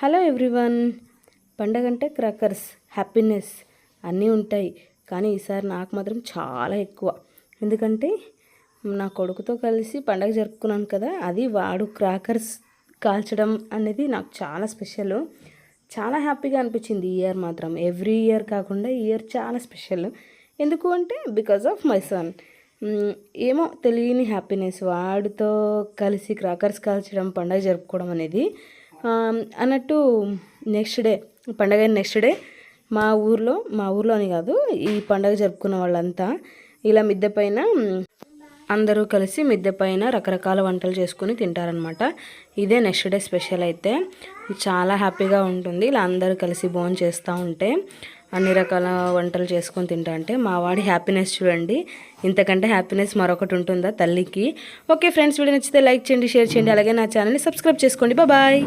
Hello everyone. పండగ అంటే crackers, happiness అన్నీ ఉంటాయి. కానీ ఈసారి నాకు మాత్రం చాలా ఎక్కువ. ఎందుకంటే నా కొడుకుతో కలిసి పండగ జరుపుకున్నాను కదా, అది వాడు క్రాకర్స్ కాల్చడం అనేది నాకు చాలా స్పెషల్. చాలా హ్యాపీగా అనిపించింది ఈ ఇయర్ మాత్రం. ఎవ్రీ ఇయర్ కాకుండా ఈ ఇయర్ చాలా స్పెషల్. ఎందుకు అంటే బికాజ్ ఆఫ్ మై సన్. ఏమో తెలియని హ్యాపీనెస్, వాడితో కలిసి క్రాకర్స్ కాల్చడం, పండగ జరుపుకోవడం అనేది. అన్నట్టు పండగ నెక్స్ట్ డే మా ఊర్లో అని కాదు, ఈ పండగ జరుపుకున్న వాళ్ళంతా ఇలా మిద్దె పైన అందరూ కలిసి మిద్దె పైన రకరకాల వంటలు చేసుకుని తింటారనమాట. ఇదే నెక్స్ట్ డే స్పెషల్. అయితే చాలా హ్యాపీగా ఉంటుంది ఇలా అందరూ కలిసి భోజనం చేస్తూ ఉంటే, అన్ని రకాల వంటలు చేసుకొని తింటా అంటే మా వాడి హ్యాపీనెస్ చూడండి. ఇంతకంటే హ్యాపీనెస్ మరొకటి ఉంటుందా తల్లికి? ఓకే ఫ్రెండ్స్, వీడియో నచ్చితే లైక్ చేయండి, షేర్ చేయండి, అలాగే నా ఛానల్ని సబ్స్క్రైబ్ చేసుకోండి. బాయ్.